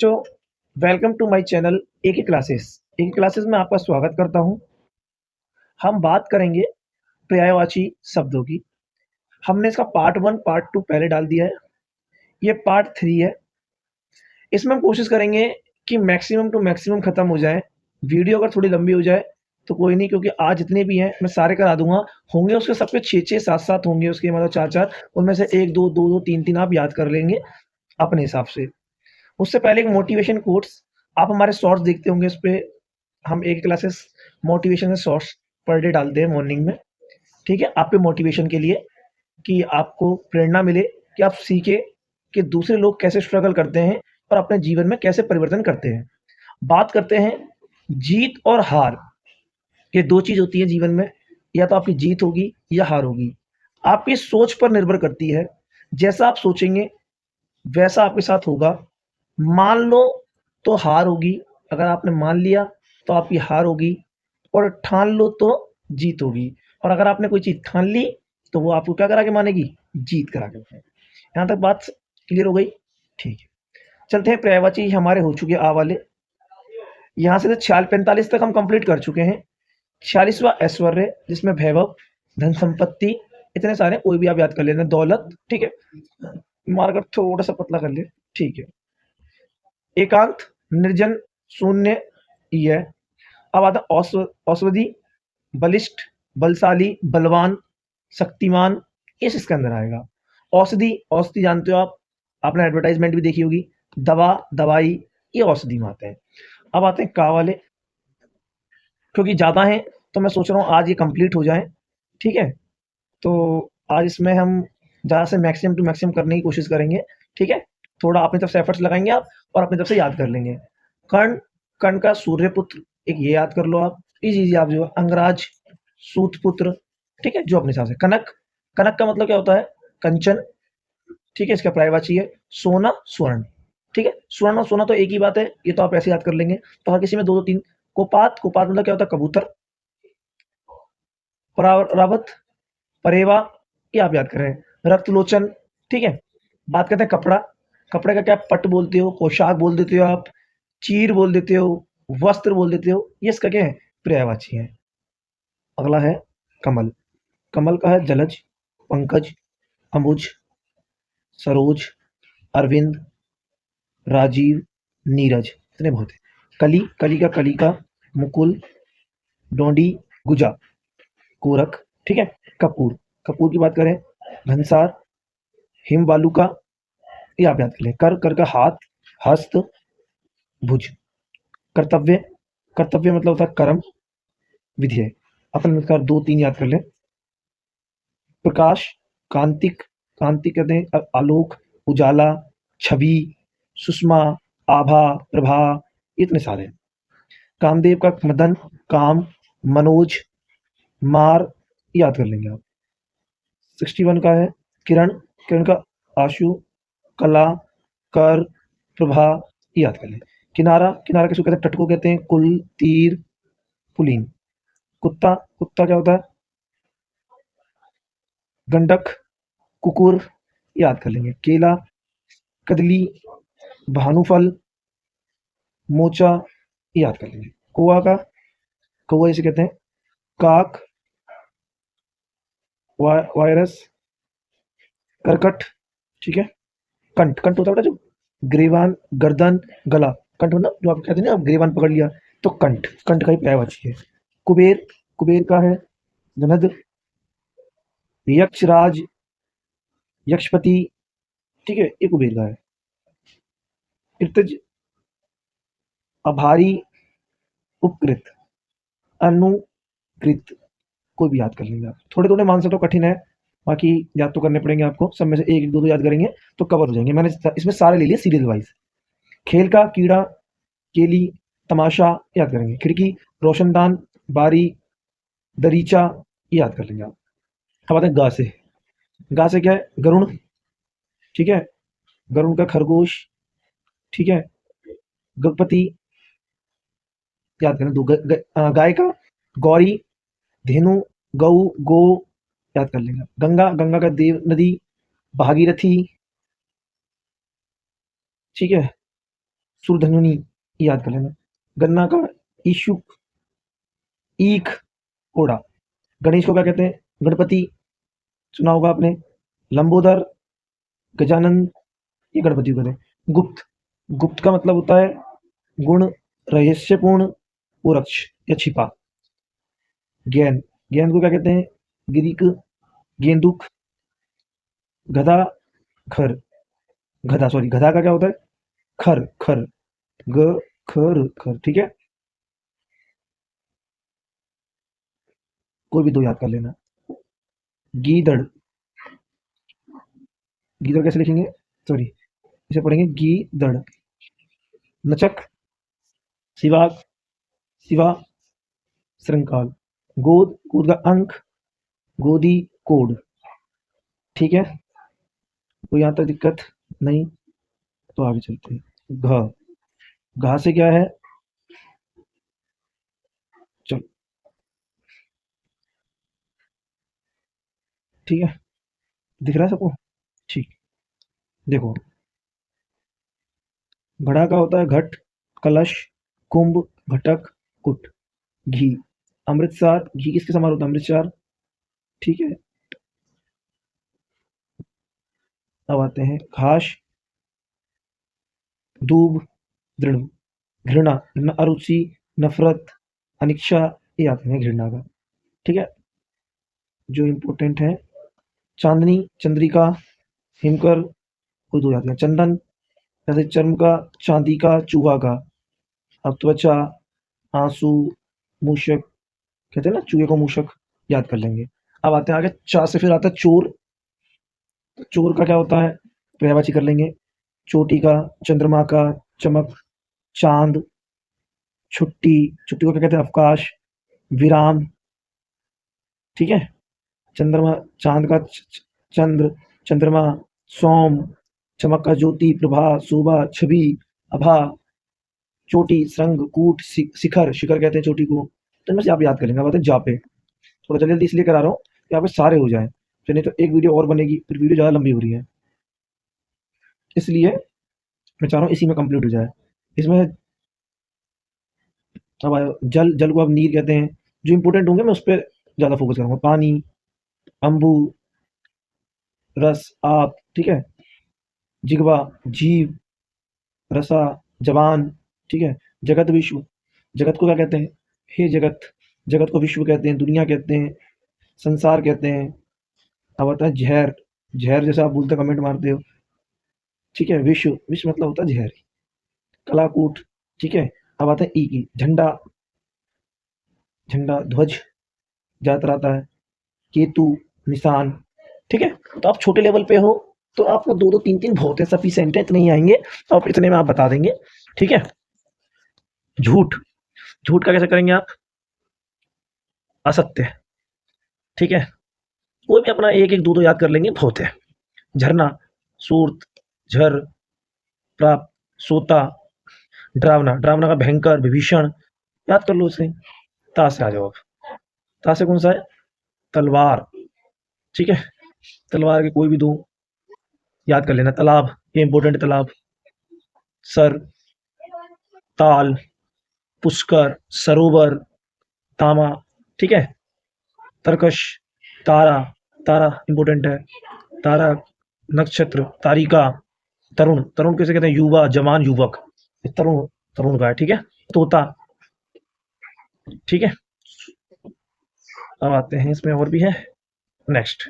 बच्चों, welcome to my channel AK classes. AK classes में आपका स्वागत करता हूं। हम बात करेंगे पर्यायवाची शब्दों की। हमने इसका पार्ट 1 पार्ट 2 पहले डाल दिया है। ये पार्ट 3 है। इसमें हम कोशिश करेंगे कि मैक्सिमम टू मैक्सिमम खत्म हो जाए। वीडियो अगर थोड़ी लंबी हो जाए तो कोई नहीं, क्योंकि आज जितने भी हैं मैं सारे करा दूंगा। होंगे उसके सबके 6-6 7-7 होंगे, उसके मतलब 4-4। उनमें से 1-2 2-2 3-3 आप याद कर लेंगे अपने हिसाब से। उससे पहले एक मोटिवेशन कोट्स, आप हमारे शॉर्ट्स देखते होंगे। उस पे हम एक classes motivation shorts per day डालते हैं मॉर्निंग में। ठीक है, आपके मोटिवेशन के लिए, कि आपको प्रेरणा मिले, कि आप सीखें कि दूसरे लोग कैसे स्ट्रगल करते हैं और अपने जीवन में कैसे परिवर्तन करते हैं। बात करते हैं जीत और हार। ये दो चीज होती है जीवन में, या तो आपकी जीत होगी या हार होगी। आपकी सोच पर निर्भर करती है। जैसा आप सोचेंगे वैसा आपके साथ होगा। मान लो तो हार होगी, अगर आपने मान लिया तो आपकी हार होगी, और ठान लो तो जीत होगी। और अगर आपने कोई चीज़ ठान ली तो वो आपको क्या करा के मानेगी? जीत करा के मानेगी। यहाँ तक बात क्लियर हो गई? ठीक है, चलते हैं। पर्यायवाची हमारे हो चुके आ वाले। यहाँ से 46-45 तक हम कंप्लीट कर चुके हैं। 46वां ऐश्वर्य, जिसमें वैभव, धन संपत्ति, इतने सारे, कोई भी आप याद कर लेना। दौलत, ठीक है, मार्कर थोड़ा सा पतला कर ले, ठीक है। एकांत, निर्जन, शून्य, ये। अब आता औषधि, बलिष्ठ, बलशाली, बलवान, शक्तिमान, इसके अंदर आएगा। औषधि, औषधि जानते हो आप, आपने एडवर्टाइजमेंट भी देखी होगी। दवा, दवाई, ये औषधि में आते हैं। अब आते हैं का वाले। क्योंकि ज़्यादा हैं तो मैं सोच रहा हूँ आज ये कंप्लीट हो जाए। ठीक है, तो आज इसमें हम ज़्यादा से मैक्सिमम टू मैक्सिमम करने की कोशिश करेंगे। ठीक है, थोड़ा अपनी तरफ से एफर्ट्स लगाएंगे आप, और अपनी तरफ से याद कर लेंगे। कर्ण, कर्ण का सूर्यपुत्र, एक ये याद कर लो आप। इजी आप जो अंगराज, सूतपुत्र, ठीक है, जो अपने हिसाब से। कनक, कनक का मतलब क्या होता है? कंचन, ठीक है, इसका पर्यायवाची है सोना, स्वर्ण। ठीक है, स्वर्ण और सोना तो एक ही बात है, ये तो आप ऐसे याद कर लेंगे। तो हर किसी में दो दो तीन। कोपात, कोपात मतलब क्या होता है? कबूतर। परावत, परेवा, ये आप याद करें। रक्तलोचन, ठीक है। बात करते हैं कपड़ा। कपड़े का क्या पट बोलते हो, पोशाक बोल देते हो आप, चीर बोल देते हो, वस्त्र बोल देते हो, ये इसका क्या है? पर्यायवाची है। अगला है कमल। कमल का है जलज, पंकज, अम्बुज, सरोज, अरविंद, राजीव, नीरज, इतने बहुत है। कली, कली का कलिका, मुकुल, डोंडी, गुजा, कोरख, ठीक है। कपूर, कपूर की बात करें, घनसार, हिम बालूका, ये आप याद कर लें। कर, कर का हाथ, हस्त, भुज। कर्तव्य, कर्तव्य मतलब होता है कर्म, विधेय। अपन इसका 2-3 याद कर लें। प्रकाश, कांतिक, कांतिक कहते हैं आलोक, उजाला, छवि, सुषमा, आभा, प्रभा, इतने सारे। कामदेव का मदन, काम, मनोज, मार, याद कर लेंगे आप। 61 का है किरण, किरण का आशु, कला, कर, प्रभा, याद कर लें। किनारा, किनारा किसको कहते हैं? तट को कहते हैं। कुल, तीर, पुलिन। कुत्ता, कुत्ता क्या होता है? गंडक, कुकुर, याद कर लेंगे। केला, कदली, भानुफल, मोचा, याद कर लेंगे। कौवा का, कौवा इसे कहते हैं। काक, वायरस, करकट, ठीक है। कंठ, कंठ होता है जो ग्रीवान, गर्दन, गला। कंठ मतलब जो आप कहते हैं ना, आप ग्रीवान पकड़ लिया, तो कंठ, कंठ का ही पर्यायवाची है। कुबेर, कुबेर का है धनद, यक्षराज, यक्षपति, ठीक है, ये कुबेर का है। कृतज, अभारी, उपकृत, अनुकृत, कोई भी याद कर लेंगे आप। थोड़े थोड़े मान सकते हो, कठिन है, बाकी याद तो करने पड़ेंगे आपको। सब में से एक दो दो याद करेंगे तो कवर हो जाएंगे। मैंने इसमें सारे ले लिए सीरीज वाइज। खेल का कीड़ा, केली, तमाशा, याद करेंगे। खिड़की, रोशनदान, बारी, दरीचा, याद कर लेंगे आप। अब आते हैं गा से। गा से क्या है? गरुण, ठीक है, गरुण का खरगोश, ठीक है। गगपति, याद करें। गाय का गौरी, धेनु, गौ, गो, याद कर लेंगे। गंगा, गंगा का देव नदी, भागीरथी, ठीक है। सुरधनुनी याद कर लेना। गन्ना का इशुक, ईख, कोड़ा। गणेश को क्या कहते हैं? गणपति, सुना होगा आपने। लंबोदर, गजानन, ये गणपति को कहते हैं। गुप्त, गुप्त का मतलब होता है गुण, रहस्यपूर्ण, उरक्ष या छिपा। गेंद, गेंद को क्या कहते हैं? ग्रीक गेंदुक। गधा, खर, गधा सॉरी, गधा का क्या होता है? खर, खर, ग खर, खर, ठीक है। कोई भी दो याद कर लेना। गीदड़, गीदड़ कैसे लिखेंगे? सॉरी, इसे पढ़ेंगे गीदड़। नचक, सिवाक, सिवा, श्रृंकाल। गोद, गोद का अंक, गोदी, कोड, ठीक है। कोई यहाँ तक दिक्कत नहीं? तो आगे चलते हैं। घ, घा से क्या है? चलो, ठीक है, दिख रहा है सबको? ठीक, देखो, घड़ा का होता है घट, कलश, कुंभ, घटक, कुट। घी, अमृतसर, घी किसके समान होता है? अमृतसर, ठीक है। अब आते हैं घास, दूब, दृढ़, घृणा, अरुचि, नफरत, अनिच्छा, ये आते हैं घृणा का, ठीक है। जो इम्पोर्टेंट है, चांदनी, चंद्रिका, हिमकर, कोई दो जाते हैं। चंदन, जैसे चर्म का, चांदी का, चूहा का। अब त्वचा, आंसू, मूषक, कहते हैं ना चूहे को मूषक, याद कर लेंगे। अब आते हैं आगे, चा से फिर आता है चोर। तो चोर का क्या होता है? पर्यायवाची कर लेंगे। चोटी का, चंद्रमा का, चमक, चांद, छुट्टी, छुट्टी को क्या कहते हैं? अवकाश, विराम, ठीक है। चंद्रमा, चांद का चंद्र, चंद्रमा, सोम, चमक का ज्योति, प्रभा, शोभा, छवि, आभा, चोटी, श्रृंग, कूट, शिखर, शिखर कहते हैं चोटी को। तो इनमें से आप याद कर लेंगे। अब आते हैं जापे। थोड़ा जल्दी जल्दी इसलिए करा रहा हूँ कि यहाँ पे सारे हो जाएं, तो नहीं तो एक वीडियो और बनेगी, फिर वीडियो ज़्यादा लंबी हो रही है, इसलिए मैं चाह रहा हूँ इसी में कंप्लीट हो जाए। इसमें अब आयो जल, जल को अब नीर कहते हैं। जो इंपॉर्टेंट होंगे मैं उस पर ज़्यादा फोकस करूँगा। पानी, अम्बू, रस, आप, ठीक है। जिगवा, जीव, रसा, जवान, ठीक है। जगत, विश्व, जगत को क्या कहते हैं? हे जगत, जगत को विश्व कहते हैं, दुनिया कहते हैं, संसार कहते हैं। अब आता है जहर, जहर जैसे आप बोलते कमेंट मारते हो, ठीक है। विश्व, विश्व मतलब होता है जहर। कलाकूट, ठीक है। अब आता है ई की, झंडा, झंडा, ध्वज ज्यादातर आता है। केतु, निशान, ठीक है। तो आप छोटे लेवल पे हो तो आपको दो दो तीन तीन बहुत है, सफिशिएंट है, इतने ही आएंगे, तो आप इतने में आप बता देंगे, ठीक है। झूठ, झूठ का कैसे करेंगे आप? असत्य, ठीक है। कोई भी अपना एक एक दो दो याद कर लेंगे, बहुत है। झरना, सूर्त, झर, प्राप्त, सोता, डरावना, डरावना का भयंकर, विभीषण, याद कर लो उसे। ता से आ जाओ अब। ता से कौन सा है? तलवार, ठीक है। तलवार के कोई भी दो याद कर लेना। तालाब, ये इंपॉर्टेंट, तालाब। सर, ताल, पुष्कर, सरोवर, तामा, ठीक है। तरकश, तारा, तारा इंपॉर्टेंट है। तारा, नक्षत्र, तारिका, तरुण, तरुण किसे कहते हैं? युवा, जवान, युवक, तरुण, तरुण का है, ठीक है। तोता, ठीक है। अब आते हैं, इसमें और भी है, नेक्स्ट।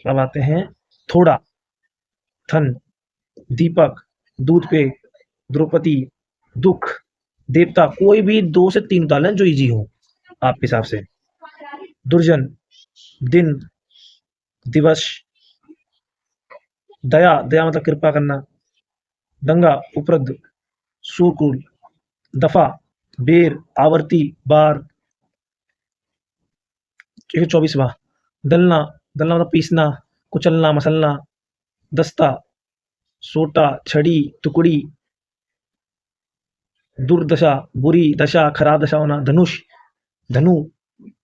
अब आते हैं थोड़ा, थन, दीपक, दूध पे, द्रौपदी, दुख, देवता, कोई भी दो से तीन डालें जो इजी हो आपके हिसाब से। दुर्जन, दिन, दिवस, दया, दया मतलब कृपा करना। दंगा, उपद्रव, सूकुल, दफा, बेर, आवर्ती, बार, 124वां। दलना, दलना मतलब पीसना, कुचलना, मसलना। दस्ता, सोटा, छड़ी, टुकड़ी। दुर्दशा, बुरी दशा, खराब दशा होना। धनुष, धनु,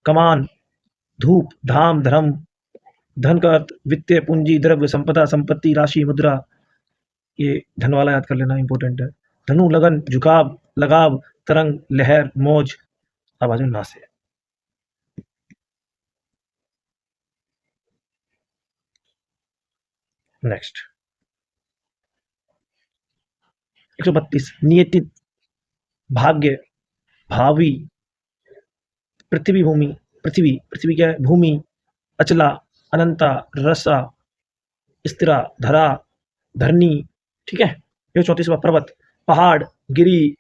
कमान, धूप, धाम, धर्म। धन का अर्थ वित्तीय, पूंजी, द्रव्य, संपदा, संपत्ति, राशि, मुद्रा। ये धन वाला याद कर लेना, इंपॉर्टेंट है। धनु, लगन, झुकाव, लगाव, तरंग, लहर, मौज। अब आ जाओ ना से। नेक्स्ट 132 नियति, भाग्य, भावी, पृथ्वी, भूमि, पृथ्वी, पृथ्वी क्या है? भूमि, अचला, अनंता, रसा, स्थिरा, धरा, धरनी, ठीक है। ये 34वां पर्वत, पहाड़, गिरी,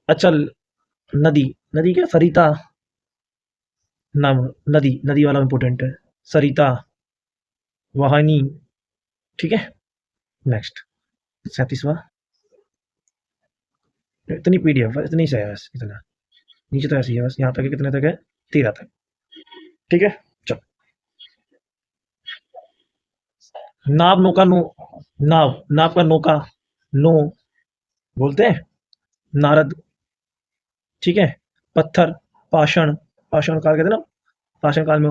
अचल, नदी, नदी क्या? सरिता, नाम नदी, नदी वाला इंपॉर्टेंट है। सरिता, वाहिनी, ठीक है। नेक्स्ट 37वां, इतनी पीडीएफ इतनी से है बस, इतना नीचे तो ऐसी है बस, यहाँ तक है। कितने तक है? 13 तक, ठीक है। चलो, नाव, नौका, नो, नाव, नाव का नौका, नो बोलते हैं, नारद, ठीक है। पत्थर, पाषाण, पाषाण काल कहते हैं ना, पाषाण काल में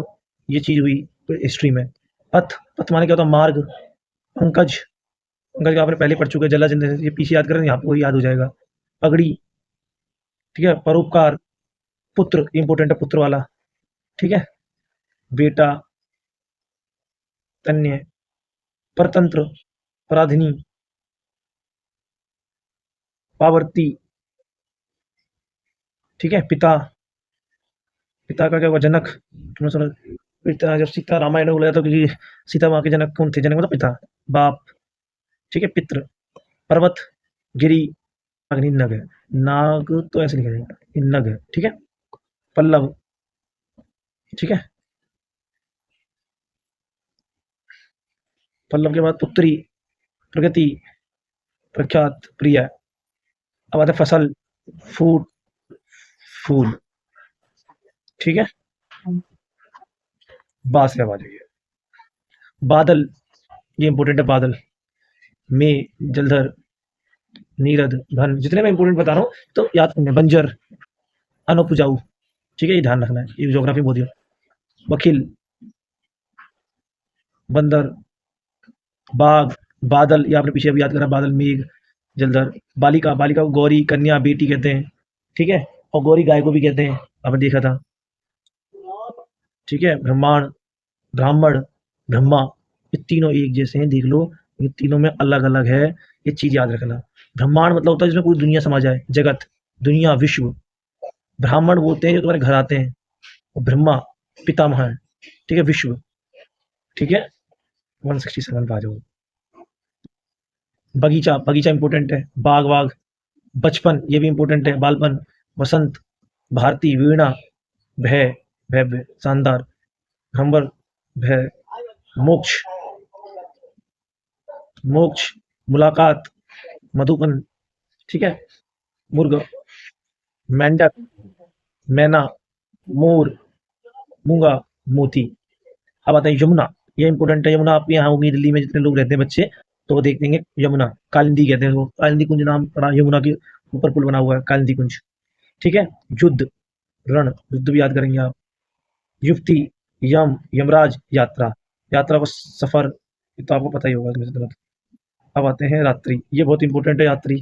ये चीज हुई हिस्ट्री में। पथ, पथ माने क्या होता है? मार्ग। पंकज, पंकज का आपने पहले पढ़ चुके हैं, जला जिंदे, ये पीछे याद करें, यहाँ पे वही याद हो जाएगा। पगड़ी, ठीक है। परोपकार, पुत्र, इंपॉर्टेंट है पुत्र वाला, ठीक है। बेटा, तन्य, परतंत्र, पराधीनी, पावर्ती, ठीक है। पिता, पिता का क्या हुआ? जनक। तुमने सुना पिता, जब सीता रामायण में बोला था कि सीता माँ के जनक कौन थे? जनक मतलब पिता, बाप, ठीक है। पितृ, पर्वत, गिरी, नाग, नग है। नाग तो ऐसे लिखा जाएगा, नग है, ठीक है। पल्लव, ठीक है। पल्लव के बाद पुत्री, प्रगति, प्रख्यात, प्रिय। अब आता है फसल, फूड, फूल, ठीक है। बा से अब आ जाइए। बादल, ये इंपॉर्टेंट है। बादल, में, जलधर, नीरद, घन। जितने मैं इंपॉर्टेंट बता रहा हूँ तो याद करना है। बंजर, अनउपजाऊ, ठीक है, ये ध्यान रखना है, ये ज्योग्राफी बहुत ही। वकील, बंदर, बाघ, बादल, ये आपने पीछे अभी याद करा, बादल, मेघ, जलधर। बालिका, बालिका को गौरी, कन्या, बेटी कहते हैं, ठीक है। और गौरी गाय को भी कहते हैं, आपने देखा था, ठीक है। ब्रह्मांड, ब्राह्मण, ब्रह्मा, ये तीनों एक जैसे हैं, देख लो, ये तीनों में अलग अलग है, ये चीज याद रखना। ब्रह्मांड मतलब होता है जिसमें पूरी दुनिया समा जाए, जगत, दुनिया, विश्व। ब्राह्मण बोलते हैं जो तुम्हारे घर आते हैं, और ब्रह्मा पितामह है, ठीक है, विश्व, ठीक है। 167 पे आ जाओ। बगीचा, बगीचा इंपॉर्टेंट है। बाग, वाग, बचपन, ये भी इंपॉर्टेंट है। बालपन, वसंत, भारती, वीणा, भय, भव्य, शानदार, भ्रमर, भय, मोक्ष, मोक्ष, मुलाकात, मधुपन, ठीक है। मुर्ग, मेंढक, मैना, मोर, मूंगा, मोती। अब आता है यमुना, ये इंपॉर्टेंट है। यमुना आपके यहाँ होगी दिल्ली में, जितने लोग रहते हैं बच्चे, तो वो देख देंगे यमुना। कालिंदी कहते हैं वो, कालिंदी कुंज नाम पड़ा, यमुना के ऊपर पुल बना हुआ है, कालिंदी कुंज, ठीक है। युद्ध, रण, युद्ध भी याद करेंगे आप। युक्ति, यम, यमराज, यात्रा, यात्रा का सफर, ये तो आपको पता ही होगा तुम्हें तो। अब आते हैं रात्रि, ये बहुत इंपॉर्टेंट है, यात्री,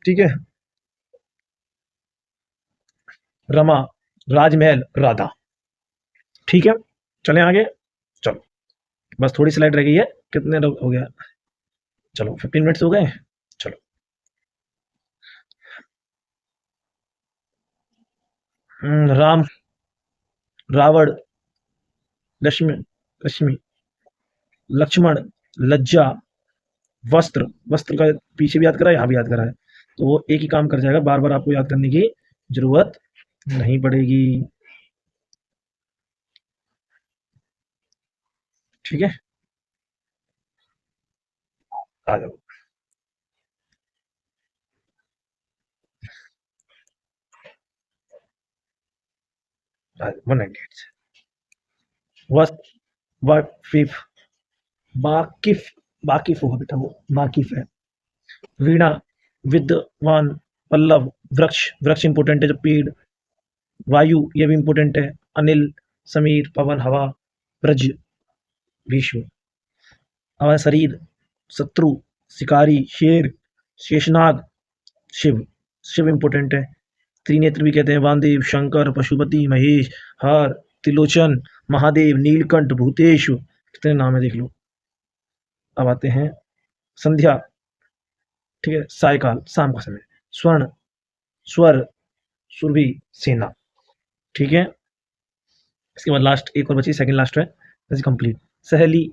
ठीक है। रमा, राजमहल, राधा, ठीक है। चलें आगे, चलो, बस थोड़ी स्लाइड रह गई है। कितने लोग हो गया? चलो 15 मिनट्स हो गए, चलो। राम, रावण, लक्ष्मी, लक्ष्मी, लक्ष्मण, लज्जा, वस्त्र, वस्त्र का पीछे भी याद करा, यहाँ भी याद करा है, तो वो एक ही काम कर जाएगा, बार बार आपको याद करने की जरूरत नहीं पड़ेगी, ठीक है। आ जाओ, 198 से। वस्त, वाकिफ, वाकिफ, वाकिफ होगा बेटा, वो वाकिफ है। वीणा, विद्वान, पल्लव, वृक्ष, वृक्ष इंपोर्टेंट है, जो पेड़। वायु, ये भी इंपोर्टेंट है। अनिल, समीर, पवन, हवा, ब्रज, भीष्म, हमारा शरीर, शत्रु, शिकारी, शेर, शेषनाग, शिव। शिव इम्पोर्टेंट है। त्रिनेत्र भी कहते हैं, वामदेव, शंकर, पशुपति, महेश, हर, त्रिलोचन, महादेव, नीलकंठ, भूतेश, कितने नाम है देख लो। अब आते हैं संध्या, ठीक है, सायकाल, शाम का समय, स्वर्ण, स्वर, सुरभि, सेना, ठीक है। इसके बाद लास्ट एक और बची, सेकंड लास्ट है, कंप्लीट। सहेली,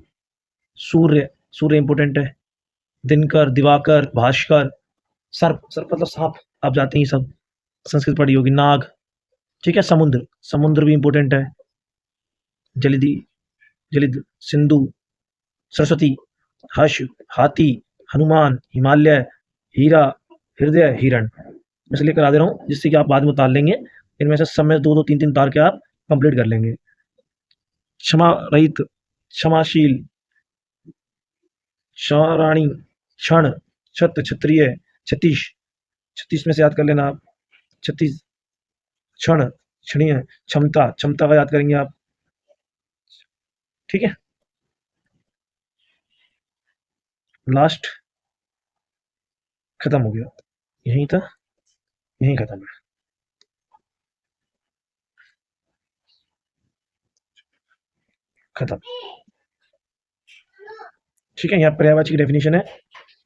सूर्य, सूर्य इंपॉर्टेंट है। दिनकर, दिवाकर, भास्कर, सर्प, सर्प मतलब सांप, आप जाते ही सब संस्कृत पढ़ी होगी। नाग, ठीक है। समुद्र, समुद्र भी इंपॉर्टेंट है। जलिधि, जलिद, सिंधु, सरस्वती, हर्ष, हाथी, हनुमान, हिमालय, हीरा, हृदय, हिरण। मैं इसलिए करा दे रहा हूँ जिससे कि आप बाद में उतार लेंगे। इनमें से सब में दो दो तीन तीन उतार के आप कंप्लीट कर लेंगे। क्षमा रहित, क्षमाशील, क्षराणी, क्षण, छत्र, क्षत्रिय, छत्तीस, छत्तीस में से याद कर लेना आप। छत्तीस, क्षण, क्षणीय, क्षमता, क्षमता का याद करेंगे आप, ठीक है। लास्ट खत्म हो गया, यही था, यही खत्म है। खत्म, ठीक है। यहाँ पर्यायवाची की डेफिनेशन है,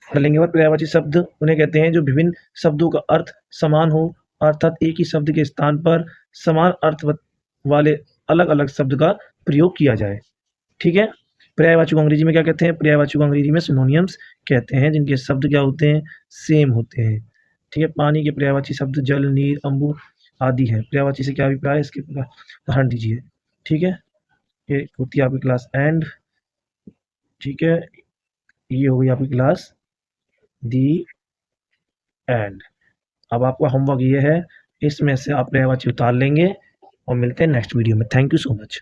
पढ़ लेंगे। और पर्यायवाची शब्द उन्हें कहते हैं जो विभिन्न शब्दों का अर्थ समान हो, अर्थात एक ही शब्द के स्थान पर समान अर्थ वाले अलग अलग शब्द का प्रयोग किया जाए, ठीक है। पर्यायवाची को अंग्रेजी में क्या कहते हैं? पर्यायवाची को अंग्रेजी में सिनोनियम्स कहते हैं, जिनके शब्द क्या होते हैं? सेम होते हैं, ठीक है। पानी के पर्यायवाची शब्द जल, नीर, अम्बु आदि है। पर्यायवाची से क्या अभिप्राय है, इसके उदाहरण दीजिए, ठीक है। ये होती है आपकी क्लास एंड, ठीक है। ये हो गई आपकी क्लास दी एंड। अब आपका होमवर्क ये है, इसमें से आप पर्यायवाची उतार लेंगे और मिलते हैं नेक्स्ट वीडियो में। Thank you so much.